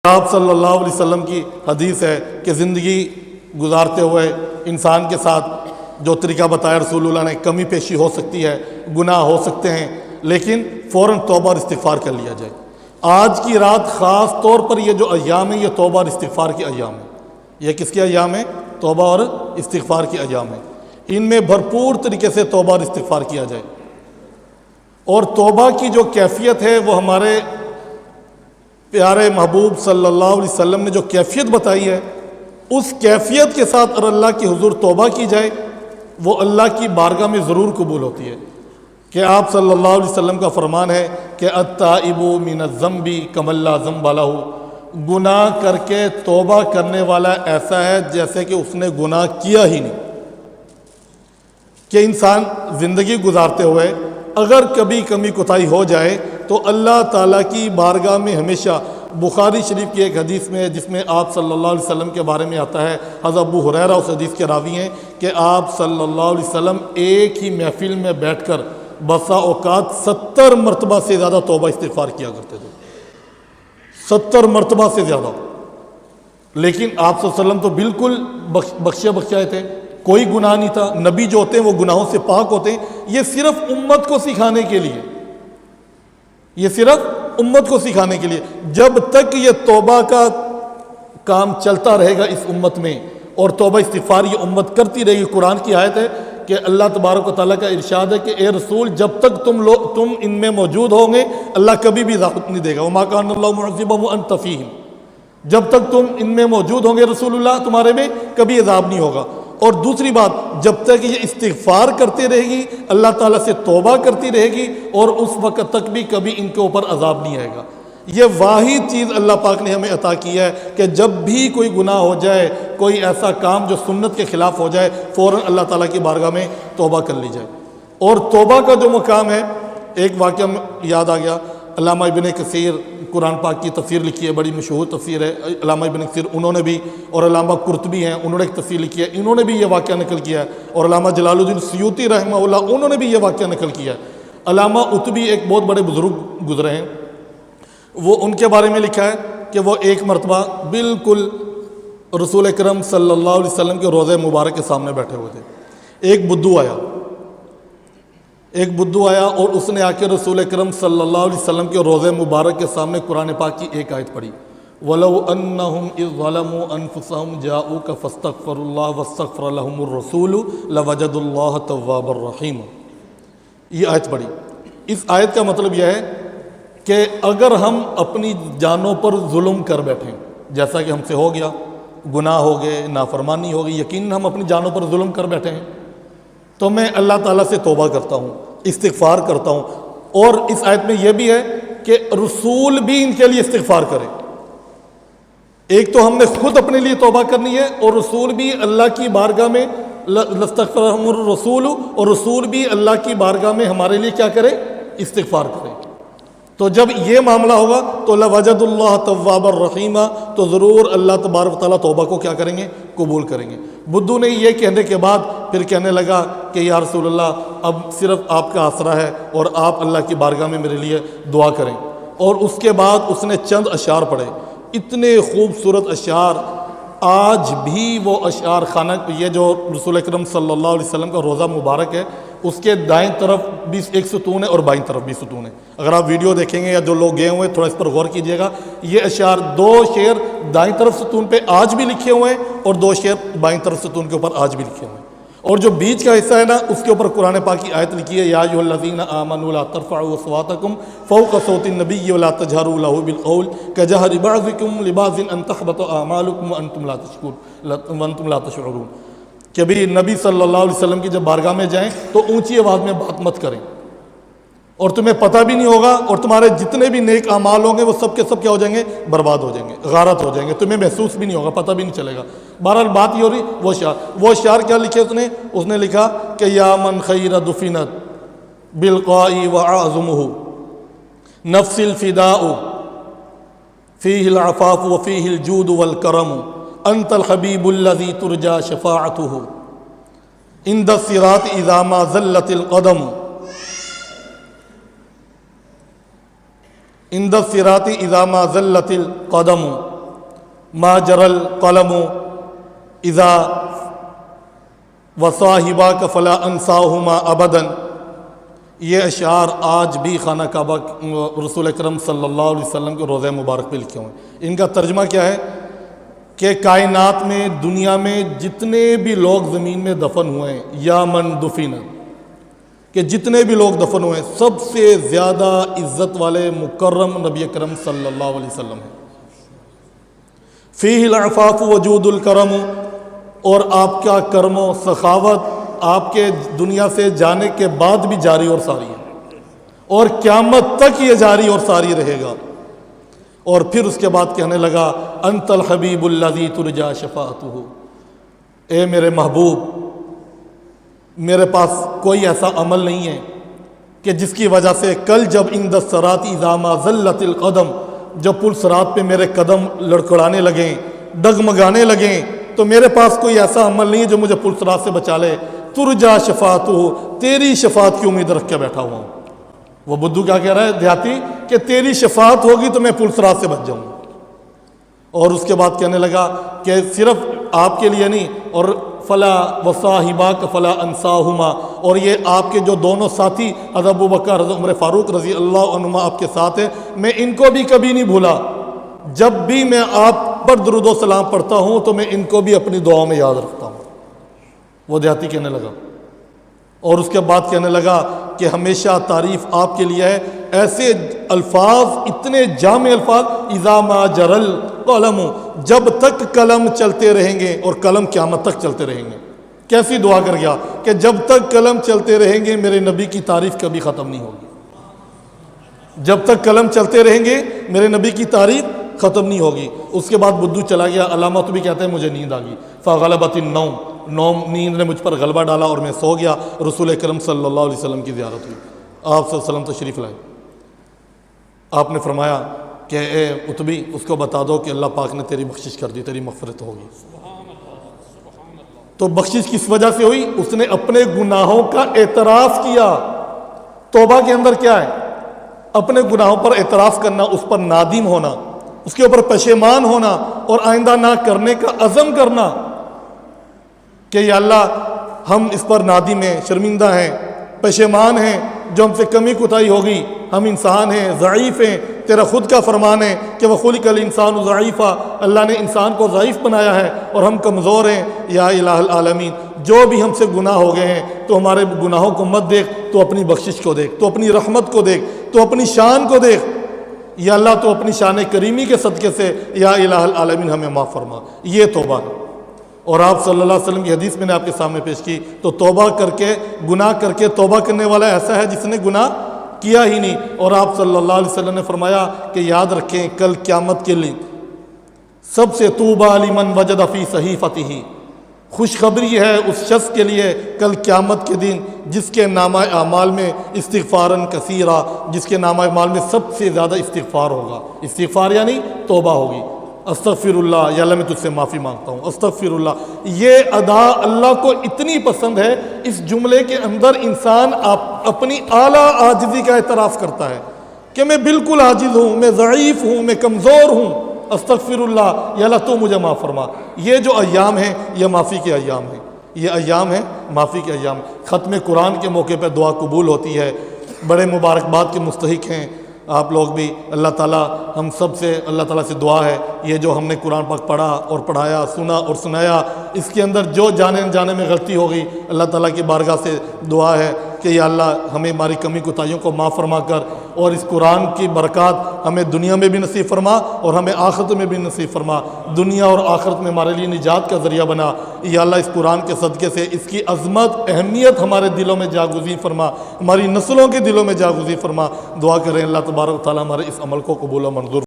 آپ صلی اللہ علیہ وسلم کی حدیث ہے کہ زندگی گزارتے ہوئے انسان کے ساتھ جو طریقہ بتایا رسول اللہ نے، کمی پیشی ہو سکتی ہے، گناہ ہو سکتے ہیں، لیکن فوراً توبہ اور استغفار کر لیا جائے۔ آج کی رات خاص طور پر یہ جو ایام ہیں یہ توبہ اور استغفار کے ایام ہیں۔ یہ کس کے ایام ہیں؟ توبہ اور استغفار کے ایام ہیں۔ ان میں بھرپور طریقے سے توبہ اور استغفار کیا جائے، اور توبہ کی جو کیفیت ہے وہ ہمارے پیارے محبوب صلی اللہ علیہ وسلم نے جو کیفیت بتائی ہے، اس کیفیت کے ساتھ اگر اللہ کی حضور توبہ کی جائے وہ اللہ کی بارگاہ میں ضرور قبول ہوتی ہے۔ کہ آپ صلی اللہ علیہ وسلم کا فرمان ہے کہ التائب من الذنب کمن لا ذنب لہ، گناہ کر کے توبہ کرنے والا ایسا ہے جیسے کہ اس نے گناہ کیا ہی نہیں۔ کہ انسان زندگی گزارتے ہوئے اگر کبھی کمی کوتاہی ہو جائے تو اللہ تعالیٰ کی بارگاہ میں ہمیشہ، بخاری شریف کی ایک حدیث میں جس میں آپ صلی اللہ علیہ وسلم کے بارے میں آتا ہے، حضرت ابو ہریرہ اس حدیث کے راوی ہیں کہ آپ صلی اللہ علیہ وسلم ایک ہی محفل میں بیٹھ کر بسا اوقات 70 مرتبہ سے زیادہ توبہ استغفار کیا کرتے تھے، 70 مرتبہ سے زیادہ۔ لیکن آپ صلی اللہ علیہ وسلم تو بالکل بخشے بخشائے تھے، کوئی گناہ نہیں تھا۔ نبی جو ہوتے ہیں وہ گناہوں سے پاک ہوتے ہیں۔ یہ صرف امت کو سکھانے کے لیے، یہ صرف امت کو سکھانے کے لیے، جب تک یہ توبہ کا کام چلتا رہے گا اس امت میں اور توبہ استغفار یہ امت کرتی رہے گی۔ قرآن کی آیت ہے کہ اللہ تبارک و تعالیٰ کا ارشاد ہے کہ اے رسول جب تک تم ان میں موجود ہوں گے اللہ کبھی بھی عذاب نہیں دے گا۔ وما کان اللہ معذبہم وانت فیہم، جب تک تم ان میں موجود ہوں گے رسول اللہ تمہارے میں کبھی عذاب نہیں ہوگا۔ اور دوسری بات، جب تک یہ استغفار کرتے رہے گی، اللہ تعالیٰ سے توبہ کرتی رہے گی، اور اس وقت تک بھی کبھی ان کے اوپر عذاب نہیں آئے گا۔ یہ واحد چیز اللہ پاک نے ہمیں عطا کی ہے کہ جب بھی کوئی گناہ ہو جائے، کوئی ایسا کام جو سنت کے خلاف ہو جائے، فوراً اللہ تعالیٰ کی بارگاہ میں توبہ کر لی جائے۔ اور توبہ کا جو مقام ہے، ایک واقعہ یاد آ گیا، علامہ ابن کثیر قرآن پاک کی تفسیر لکھی ہے، بڑی مشہور تفسیر ہے علامہ ابن کثیر، انہوں نے بھی، اور علامہ قرطبی ہیں انہوں نے ایک تفسیر لکھی ہے، انہوں نے بھی یہ واقعہ نقل کیا ہے، اور علامہ جلال الدین سیوطی رحمہ اللہ انہوں نے بھی یہ واقعہ نقل کیا ہے۔ علامہ اتبی ایک بہت بڑے بزرگ گزرے ہیں، وہ ان کے بارے میں لکھا ہے کہ وہ ایک مرتبہ بالکل رسول اکرم صلی اللہ علیہ وسلم کے روضہ مبارک کے سامنے بیٹھے ہوئے تھے۔ ایک بدو آیا اور اس نے آ کے رسول اکرم صلی اللہ علیہ وسلم کے روضہ مبارک کے سامنے قرآن پاک کی ایک آیت پڑھی، وَلَوْ أَنَّهُمْ إِذْ ظَلَمُوا أَنفُسَهُمْ جَاءُوكَ فَاسْتَغْفَرُوا اللَّهَ وَاسْتَغْفَرَ لَهُمُ الرَّسُولُ لَوَجَدُوا اللَّهَ تَوَّابًا رَحِيمًا۔ یہ آیت پڑھی۔ اس آیت کا مطلب یہ ہے کہ اگر ہم اپنی جانوں پر ظلم کر بیٹھیں، جیسا کہ ہم سے ہو گیا، گناہ ہو گئے، نافرمانی ہو گئی، یقیناً ہم اپنی جانوں پر ظلم کر بیٹھے ہیں، تو میں اللہ تعالیٰ سے توبہ کرتا ہوں، استغفار کرتا ہوں۔ اور اس آیت میں یہ بھی ہے کہ رسول بھی ان کے لیے استغفار کرے۔ ایک تو ہم نے خود اپنے لیے توبہ کرنی ہے، اور رسول بھی اللہ کی بارگاہ میں لَاسْتَغْفَرَهُمُ الرَّسُولُ، اور رسول بھی اللہ کی بارگاہ میں ہمارے لیے کیا کرے؟ استغفار کرے۔ تو جب یہ معاملہ ہوگا تو لَوَجَدُوا اللَّهَ تَوَّابًا رَحِيمًا، تو ضرور اللہ تبارک و تعالیٰ توبہ کو کیا کریں گے؟ قبول کریں گے۔ بدو نے یہ کہنے کے بعد پھر کہنے لگا کہ یا رسول اللہ اب صرف آپ کا آسرا ہے، اور آپ اللہ کی بارگاہ میں میرے لیے دعا کریں۔ اور اس کے بعد اس نے چند اشعار پڑھے، اتنے خوبصورت اشعار۔ آج بھی وہ اشعار خانہ، یہ جو رسول اکرم صلی اللہ علیہ وسلم کا روضہ مبارک ہے، اس کے دائیں طرف بھی ایک ستون ہے اور بائیں طرف بھی ستون ہے۔ اگر آپ ویڈیو دیکھیں گے یا جو لوگ گئے ہوئے تھوڑا اس پر غور کیجئے گا، یہ اشعار 2 شعر دائیں طرف ستون پہ آج بھی لکھے ہوئے ہیں، اور 2 شعر بائیں طرف ستون کے اوپر آج بھی لکھے ہوئے ہیں۔ اور جو بیچ کا حصہ ہے نا، اس کے اوپر قرآن پاک کی آیت لکھی ہے، یا ایھا الذین آمنوا لا ترفعوا اصواتکم فوق صوت النبی ولا تجہروا لہ بالقول کجہر بعضکم لبعض ان تحبط اعمالکم وانتم لا تشعرون۔ کہ بھی نبی صلی اللہ علیہ وسلم کی جب بارگاہ میں جائیں تو اونچی آواز میں بات مت کریں، اور تمہیں پتہ بھی نہیں ہوگا، اور تمہارے جتنے بھی نیک اعمال ہوں گے وہ سب کے سب کیا ہو جائیں گے؟ برباد ہو جائیں گے، غارت ہو جائیں گے، تمہیں محسوس بھی نہیں ہوگا، پتہ بھی نہیں چلے گا۔ بہرحال بات یہ ہو رہی وہ شعر کیا لکھے اس نے لکھا کہ یا من خیر دفنت بالقاء واعظمہ نفس الفداء فیہ العفاف وفیہ الجود والکرم انت الحبیب الذی ترجا شفاعتہ عند الصراط اذا ما زلت القدم عند الصراط اذا ما زلت القدم ما جرل قلم اذا وصاحباک فلا انساہما ابدا، یہ اشعار آج بھی خانہ کعبہ رسول اکرم صلی اللہ علیہ وسلم کے روضہ مبارک پہ لکھے ہوئے ہیں۔ ان کا ترجمہ کیا ہے کہ کائنات میں، دنیا میں جتنے بھی لوگ زمین میں دفن ہوئے ہیں، یا من دفن، کہ جتنے بھی لوگ دفن ہوئے ہیں، سب سے زیادہ عزت والے مکرم نبی اکرم صلی اللہ علیہ وسلم ہیں۔ فیہ العفاف وجود الکرم، اور آپ کا کرم و سخاوت آپ کے دنیا سے جانے کے بعد بھی جاری اور ساری ہے، اور قیامت تک یہ جاری اور ساری رہے گا۔ اور پھر اس کے بعد کہنے لگا انت الحبیب الذی ترجا شفاعتہ، اے میرے محبوب، میرے پاس کوئی ایسا عمل نہیں ہے کہ جس کی وجہ سے کل جب عند الصراط اذا ما زلت القدم، جب پل صراط پہ میرے قدم لڑکڑانے لگیں، ڈگمگانے لگیں، تو میرے پاس کوئی ایسا عمل نہیں ہے جو مجھے پل صراط سے بچا لے۔ ترجا شفاعتہ، تیری شفاعت کی امید رکھ کے بیٹھا ہوا ہوں۔ وہ بدھو کیا کہہ رہا ہے دیہاتی، کہ تیری شفاعت ہوگی تو میں پل صراط سے بچ جاؤں۔ اور اس کے بعد کہنے لگا کہ صرف آپ کے لیے نہیں، اور فلا وصاحباک فلا انساہما، اور یہ آپ کے جو دونوں ساتھی حضرت ابوبکر، حضرت عمر فاروق رضی اللہ عنہما آپ کے ساتھ ہیں، میں ان کو بھی کبھی نہیں بھولا۔ جب بھی میں آپ پر درود و سلام پڑھتا ہوں تو میں ان کو بھی اپنی دعاؤں میں یاد رکھتا ہوں۔ وہ دیہاتی کہنے لگا، اور اس کے بعد کہنے لگا کہ ہمیشہ تعریف آپ کے لیے ہے، ایسے الفاظ، اتنے جامع الفاظ، اذا ما جرل قلم، جب تک قلم چلتے رہیں گے، اور قلم قیامت تک چلتے رہیں گے۔ کیسی دعا کر گیا کہ جب تک قلم چلتے رہیں گے میرے نبی کی تعریف کبھی ختم نہیں ہوگی۔ جب تک قلم چلتے رہیں گے میرے نبی کی تعریف ختم نہیں ہوگی۔ اس کے بعد بدھو چلا گیا۔ علامہ تو بھی کہتے ہیں مجھے نیند آ گئی، فغلبت النوم، نیند نے مجھ پر غلبہ ڈالا اور میں سو گیا۔ رسول اکرم صلی اللہ علیہ وسلم کی زیارت ہوئی، آپ صلی اللہ علیہ وسلم تشریف لائے۔ آپ نے فرمایا کہ اے اتبی، اس کو بتا دو کہ اللہ پاک نے تیری بخشش کر دی، تیری مغفرت ہوگی۔ تو بخشش کس وجہ سے ہوئی؟ اس نے اپنے گناہوں کا اعتراف کیا۔ توبہ کے اندر کیا ہے؟ اپنے گناہوں پر اعتراف کرنا، اس پر نادم ہونا، اس کے اوپر پشیمان ہونا، اور آئندہ نہ کرنے کا عزم کرنا کہ یا اللہ ہم اس پر نادم ہیں، شرمندہ ہیں، پشیمان ہیں، جو ہم سے کمی کوتاہی ہوگی، ہم انسان ہیں، ضعیف ہیں، تیرا خود کا فرمان ہے کہ وَخُلِقَ الْإِنسَانُ ضَعِيفًا، اللہ نے انسان کو ضعیف بنایا ہے اور ہم کمزور ہیں۔ یا الہ العالمین، جو بھی ہم سے گناہ ہو گئے ہیں تو ہمارے گناہوں کو مت دیکھ، تو اپنی بخشش کو دیکھ، تو اپنی رحمت کو دیکھ، تو اپنی شان کو دیکھ۔ یا اللہ تو اپنی شان کریمی کے صدقے سے یا الہ العالمین ہمیں معاف فرما۔ یہ توبہ ہے۔ اور آپ صلی اللہ علیہ وسلم کی حدیث میں نے آپ کے سامنے پیش کی، تو توبہ کر کے، گناہ کر کے توبہ کرنے والا ایسا ہے جس نے گناہ کیا ہی نہیں۔ اور آپ صلی اللہ علیہ وسلم نے فرمایا کہ یاد رکھیں کل قیامت کے لیے سب سے طوبیٰ لمن وجد فی صحیفتہ، خوشخبری ہے اس شخص کے لیے کل قیامت کے دن جس کے نامہ اعمال میں استغفاراً کثیرا، جس کے نامہ اعمال میں سب سے زیادہ استغفار ہوگا۔ استغفار یعنی توبہ ہوگی۔ استغفر اللہ، یا اللہ میں تجھ سے معافی مانگتا ہوں، استغفر اللہ۔ یہ ادا اللہ کو اتنی پسند ہے، اس جملے کے اندر انسان اپنی اعلیٰ عاجزی کا اعتراف کرتا ہے کہ میں بالکل عاجز ہوں، میں ضعیف ہوں، میں کمزور ہوں۔ استغفر اللہ، یا اللہ تو مجھے معاف فرما۔ یہ جو ایام ہیں یہ معافی کے ایام ہیں، یہ ایام ہیں معافی کے ایام۔ ختم قرآن کے موقع پہ دعا قبول ہوتی ہے، بڑے مبارکباد کے مستحق ہیں آپ لوگ بھی۔ اللہ تعالیٰ ہم سب سے، اللہ تعالیٰ سے دعا ہے یہ جو ہم نے قرآن پاک پڑھا اور پڑھایا، سنا اور سنایا، اس کے اندر جو جانے انجانے میں غلطی ہو گئی، اللہ تعالیٰ کی بارگاہ سے دعا ہے کہ یا اللہ ہمیں ہماری کمی کوتاہیوں کو معاف فرما کر، اور اس قرآن کی برکات ہمیں دنیا میں بھی نصیب فرما اور ہمیں آخرت میں بھی نصیب فرما۔ دنیا اور آخرت میں ہمارے لیے نجات کا ذریعہ بنا۔ یا اللہ اس قرآن کے صدقے سے اس کی عظمت، اہمیت ہمارے دلوں میں جاگزین فرما، ہماری نسلوں کے دلوں میں جاگزین فرما۔ دعا کریں اللہ تبارک و تعالیٰ ہمارے اس عمل کو قبول و منظور